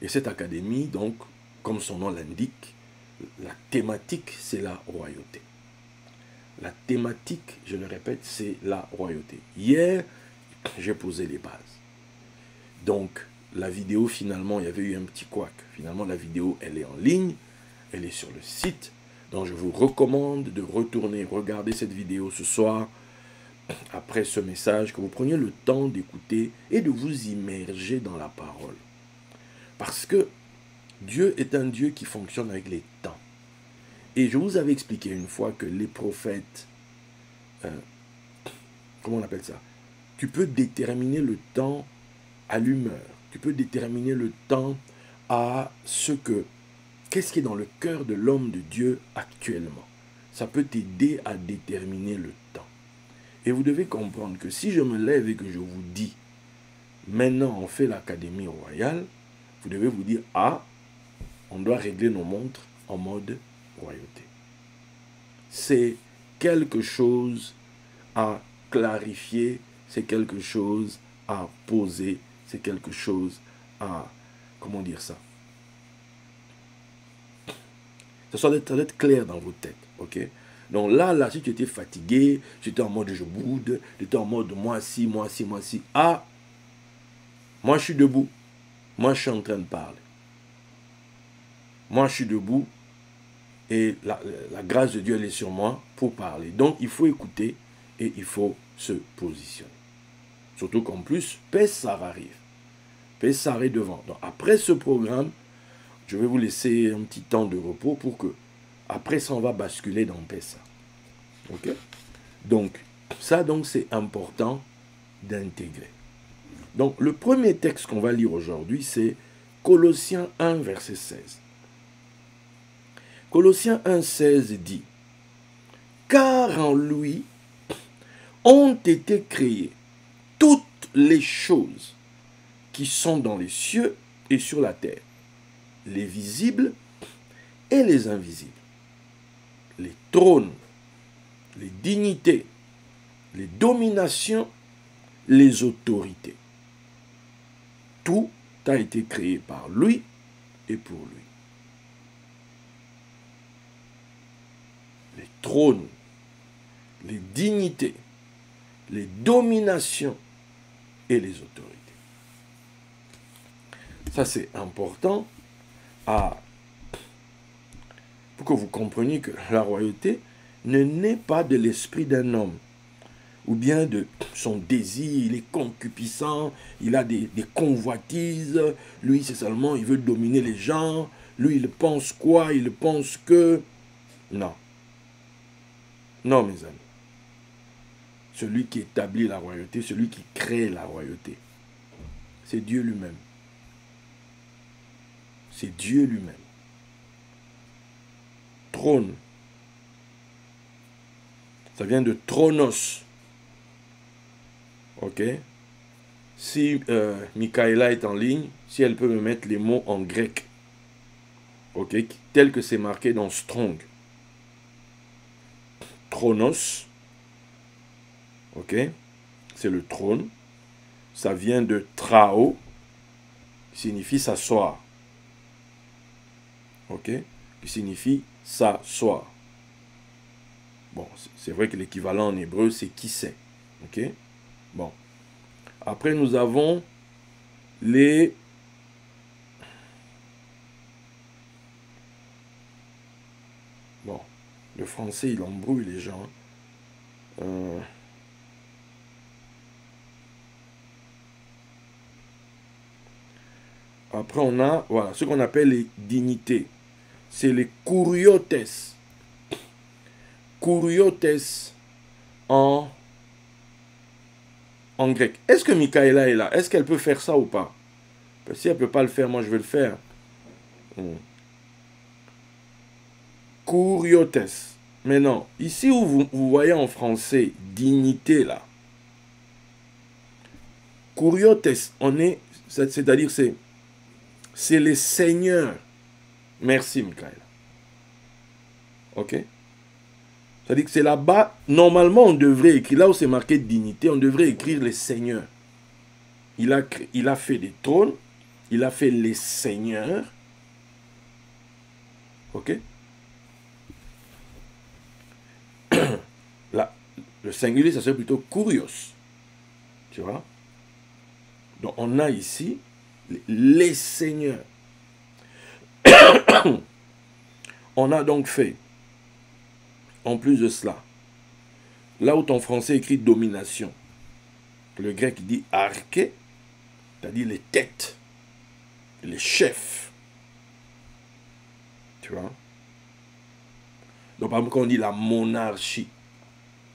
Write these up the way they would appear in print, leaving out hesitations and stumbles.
Et cette académie, donc, comme son nom l'indique, la thématique, c'est la royauté. La thématique, je le répète, c'est la royauté. Hier, j'ai posé les bases. Donc, la vidéo, finalement, il y avait eu un petit couac. Finalement, la vidéo, elle est en ligne, elle est sur le site. Donc, je vous recommande de retourner regarder cette vidéo ce soir, après ce message, que vous preniez le temps d'écouter et de vous immerger dans la parole. Parce que Dieu est un Dieu qui fonctionne avec les temps. Et je vous avais expliqué une fois que les prophètes, comment on appelle ça? Tu peux déterminer le temps à l'humeur. Tu peux déterminer le temps à qu'est-ce qui est dans le cœur de l'homme de Dieu actuellement. Ça peut t'aider à déterminer le temps. Et vous devez comprendre que si je me lève et que je vous dis, maintenant on fait l'académie royale, vous devez vous dire, ah, on doit régler nos montres en mode royauté. C'est quelque chose à clarifier, c'est quelque chose à poser, c'est quelque chose à, comment dire ça? Ça doit être clair dans vos têtes, ok? Donc là, si tu étais fatigué, tu étais en mode je boude, tu étais en mode moi ci, ah, moi je suis debout, moi je suis en train de parler. Moi je suis debout et la grâce de Dieu elle est sur moi pour parler. Donc il faut écouter et il faut se positionner. Surtout qu'en plus, Pessah arrive. Pessah est devant. Donc après ce programme, je vais vous laisser un petit temps de repos pour que, après ça, on va basculer dans Pessah. Ok? Donc, ça, c'est important d'intégrer. Donc, le premier texte qu'on va lire aujourd'hui, c'est Colossiens 1, verset 16. Colossiens 1, 16 dit, « Car en lui ont été créées toutes les choses qui sont dans les cieux et sur la terre, les visibles et les invisibles, les trônes, les dignités, les dominations, les autorités. Tout a été créé par lui et pour lui. » Les trônes, les dignités, les dominations et les autorités. Ça, c'est important pour que vous compreniez que la royauté ne naît pas de l'esprit d'un homme, ou bien de son désir, il est concupiscent, il a des convoitises, lui, c'est seulement, il veut dominer les gens, lui, il pense quoi, il pense que... Non. Non, mes amis. Celui qui établit la royauté, celui qui crée la royauté, c'est Dieu lui-même. C'est Dieu lui-même. Trône. Ça vient de tronos. Ok? Si Michaela est en ligne, si elle peut me mettre les mots en grec. Ok? Tel que c'est marqué dans Strong. Tronos. Ok? C'est le trône. Ça vient de trao, qui signifie s'asseoir. Ok? Qui signifie s'asseoir. Bon, c'est vrai que l'équivalent en hébreu, c'est qui c'est. Ok? Bon. Après, nous avons les... Bon, le français, il embrouille les gens. Après, on a, voilà, ce qu'on appelle les dignités. C'est les kuriotes. Kuriotes en grec. Est-ce que Michaela est là? Est-ce qu'elle peut faire ça ou pas? Parce que si elle ne peut pas le faire, moi je vais le faire. Kuriotes. Mais non, ici où vous voyez en français dignité là. Kuriotes, c'est-à-dire c'est les seigneurs. Merci Michaela. Ok? C'est-à-dire que c'est là-bas, normalement on devrait écrire, là où c'est marqué dignité, on devrait écrire les seigneurs. Il a fait des trônes, Il a fait les seigneurs. Ok? Là, le singulier, ça serait plutôt kurios. Tu vois? Donc, on a ici les seigneurs. On a donc fait, en plus de cela, là où ton français écrit domination, le grec dit arché, c'est-à-dire les têtes, les chefs. Tu vois? Donc, par exemple, quand on dit la monarchie,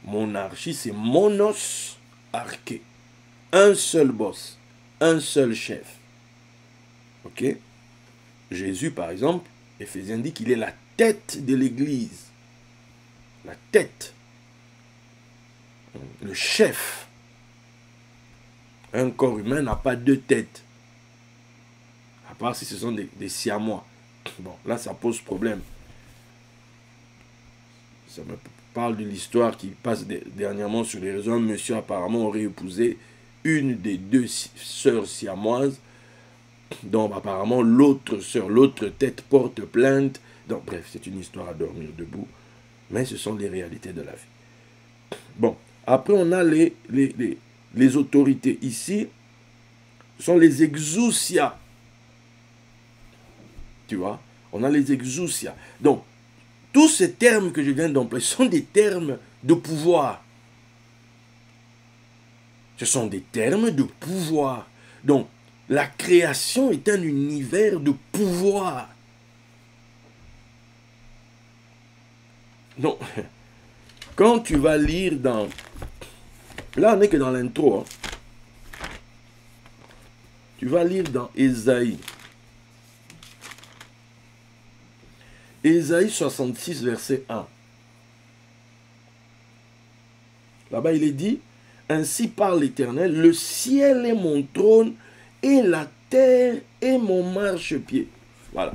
monarchie, c'est monos arché. Un seul boss, un seul chef. Ok? Jésus, par exemple, Éphésiens dit qu'il est la tête de l'Église. La tête. Le chef. Un corps humain n'a pas deux têtes. À part si ce sont des siamois. Bon, là, ça pose problème. Ça me parle de l'histoire qui passe dernièrement sur les réseaux. Un monsieur apparemment aurait épousé une des deux sœurs siamoises. Donc apparemment l'autre sœur, l'autre tête porte plainte. Donc bref, c'est une histoire à dormir debout. Mais ce sont les réalités de la vie. Bon, après on a les autorités. Ici, ce sont les exousia. Tu vois, on a les exousia. Donc, tous ces termes que je viens d'employer sont des termes de pouvoir. Ce sont des termes de pouvoir. Donc, la création est un univers de pouvoir. Donc, quand tu vas lire dans... Là, on n'est que dans l'intro. Hein. Tu vas lire dans Ésaïe. Ésaïe 66, verset 1. Là-bas, il est dit, « Ainsi parle l'Éternel, le ciel est mon trône, et la terre est mon marchepied. » Voilà.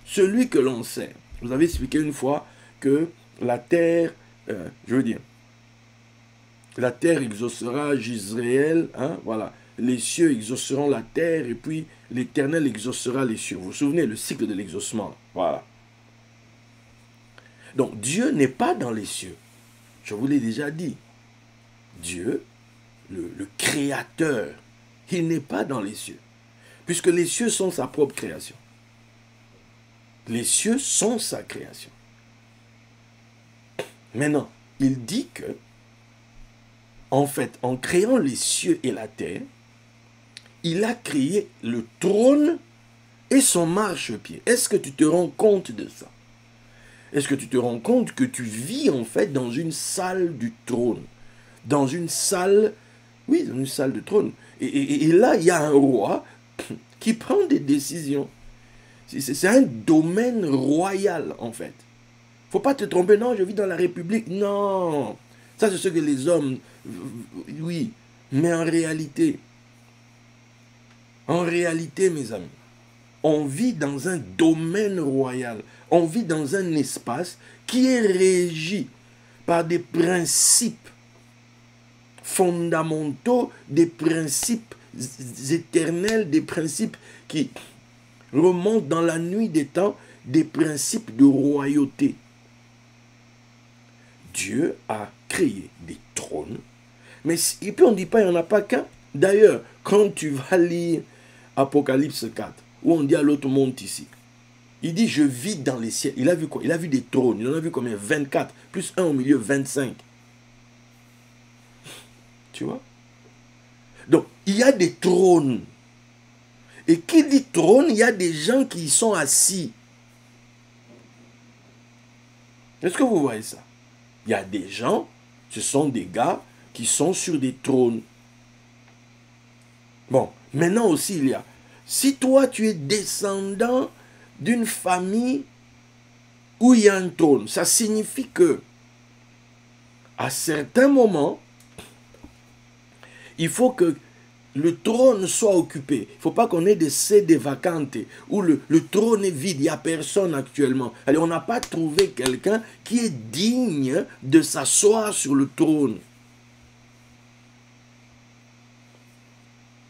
Celui que l'on sert. Vous avez expliqué une fois que la terre, la terre exaucera Israël, hein, voilà. Les cieux exauceront la terre, et puis l'Éternel exaucera les cieux. Vous vous souvenez, le cycle de l'exaucement. Voilà. Donc, Dieu n'est pas dans les cieux. Je vous l'ai déjà dit. Dieu, le créateur, il n'est pas dans les cieux. Puisque les cieux sont sa propre création. Les cieux sont sa création. Maintenant, il dit que, en fait, en créant les cieux et la terre, il a créé le trône et son marchepied. Est-ce que tu te rends compte de ça? Est-ce que tu te rends compte que tu vis, en fait, dans une salle du trône? Dans une salle, oui, dans une salle de trône. Et là, il y a un roi qui prend des décisions. C'est un domaine royal, en fait. Faut pas te tromper, non, je vis dans la République. Non, ça c'est ce que les hommes, oui, mais en réalité, mes amis, on vit dans un domaine royal. On vit dans un espace qui est régi par des principes fondamentaux, des principes éternels, des principes qui remontent dans la nuit des temps, des principes de royauté. Dieu a créé des trônes, mais et puis on ne dit pas il n'y en a pas qu'un. D'ailleurs, quand tu vas lire Apocalypse 4, où on dit à l'autre monte ici, il dit je vis dans les ciels. Il a vu quoi? Il a vu des trônes. Il en a vu combien? 24, plus un au milieu, 25. Tu vois? Donc, il y a des trônes. Et qui dit trône, il y a des gens qui y sont assis. Est-ce que vous voyez ça? Il y a des gens, ce sont des gars qui sont sur des trônes. Bon, maintenant aussi il y a, si toi tu es descendant d'une famille où il y a un trône, ça signifie que à certains moments, il faut que le trône soit occupé. Il ne faut pas qu'on ait des sede vacantes où le trône est vide, il n'y a personne actuellement. Alors on n'a pas trouvé quelqu'un qui est digne de s'asseoir sur le trône.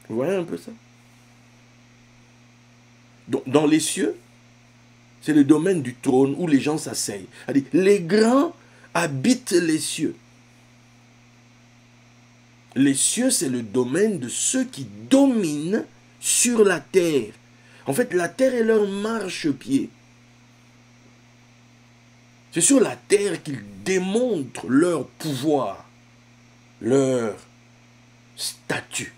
Vous voyez un peu ça? Donc, dans les cieux, c'est le domaine du trône où les gens s'asseyent. Les grands habitent les cieux. Les cieux, c'est le domaine de ceux qui dominent sur la terre. En fait, la terre est leur marchepied. C'est sur la terre qu'ils démontrent leur pouvoir, leur statut.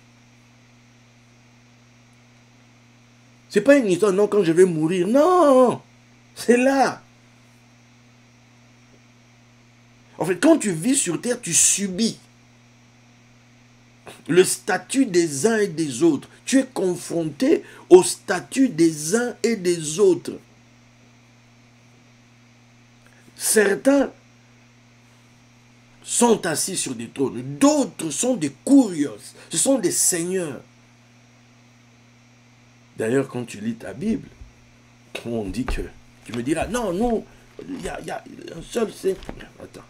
C'est pas une histoire, non, quand je vais mourir. Non, c'est là. En fait, quand tu vis sur terre, tu subis le statut des uns et des autres. Tu es confronté au statut des uns et des autres. Certains sont assis sur des trônes, d'autres sont des kurios, ce sont des seigneurs. D'ailleurs, quand tu lis ta Bible, on dit que, tu me diras, non, nous, il y a un seul Seigneur. Attends.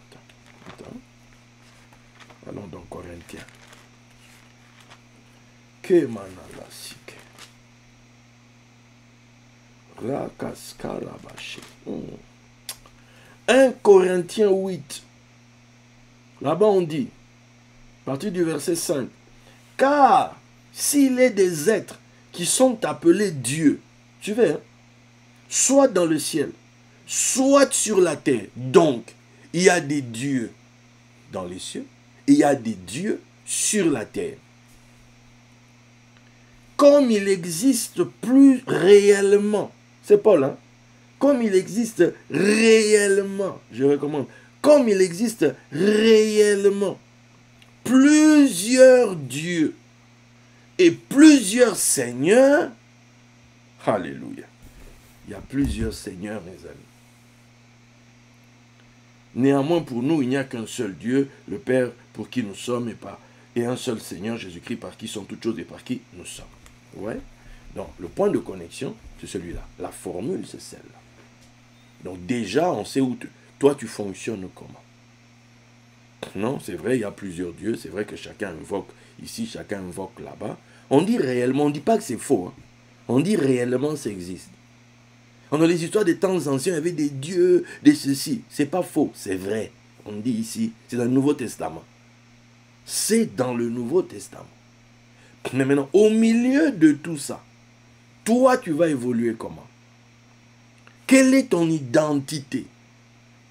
Allons dans Corinthiens. Que manalasike. Rakaskalabashi. 1 Corinthiens 8. Là-bas on dit, à partir du verset 5, car s'il est des êtres qui sont appelés Dieu, suivez, hein, soit dans le ciel, soit sur la terre. Donc, il y a des dieux dans les cieux, et il y a des dieux sur la terre. Comme il existe plus réellement, c'est Paul, hein, comme il existe réellement, je recommande, comme il existe réellement plusieurs dieux et plusieurs seigneurs, alléluia, il y a plusieurs seigneurs, mes amis. Néanmoins, pour nous, il n'y a qu'un seul Dieu, le Père, pour qui nous sommes, et un seul Seigneur, Jésus-Christ, par qui sont toutes choses et par qui nous sommes. Ouais. Donc, le point de connexion, c'est celui-là. La formule, c'est celle-là. Donc, déjà, on sait où toi, tu fonctionnes comment. Non, c'est vrai, il y a plusieurs dieux. C'est vrai que chacun invoque ici, chacun invoque là-bas. On dit réellement, on ne dit pas que c'est faux. Hein. On dit réellement, ça existe. Dans les histoires des temps anciens, il y avait des dieux, des ceci. C'est pas faux, c'est vrai. On dit ici, c'est dans le Nouveau Testament. C'est dans le Nouveau Testament. Mais maintenant, au milieu de tout ça, toi, tu vas évoluer comment? Quelle est ton identité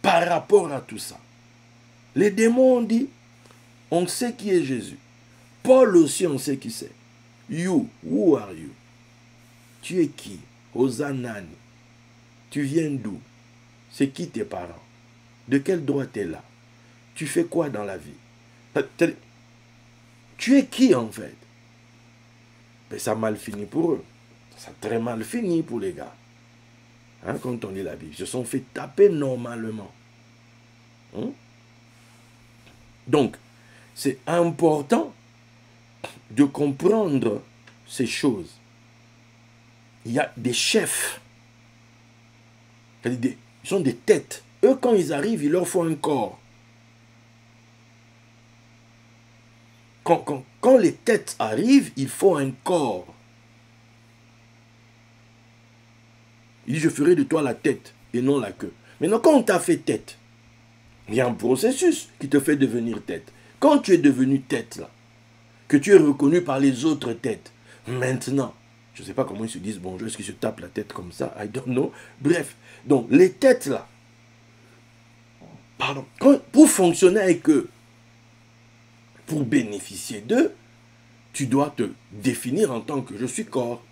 par rapport à tout ça? Les démons ont dit, on sait qui est Jésus. Paul aussi, on sait qui c'est. You, who are you? Tu es qui? Hosanani. Tu viens d'où? C'est qui tes parents? De quel droit tu es là? Tu fais quoi dans la vie? Tu es qui en fait? Mais ça a mal fini pour eux. Ça a très mal fini pour les gars. Hein, quand on lit la Bible. Ils se sont fait taper normalement. Hein? Donc, c'est important de comprendre ces choses. Il y a des chefs. Ils sont des têtes. Eux, quand ils arrivent, il leur faut un corps. Quand les têtes arrivent, il faut un corps. Il dit, je ferai de toi la tête et non la queue. Maintenant, quand on t'a fait tête, il y a un processus qui te fait devenir tête. Quand tu es devenu tête, là, que tu es reconnu par les autres têtes, maintenant, je ne sais pas comment ils se disent bonjour, est-ce qu'ils se tapent la tête comme ça? I don't know. Bref, donc les têtes là, pardon, pour fonctionner avec eux, pour bénéficier d'eux, tu dois te définir en tant que je suis corps.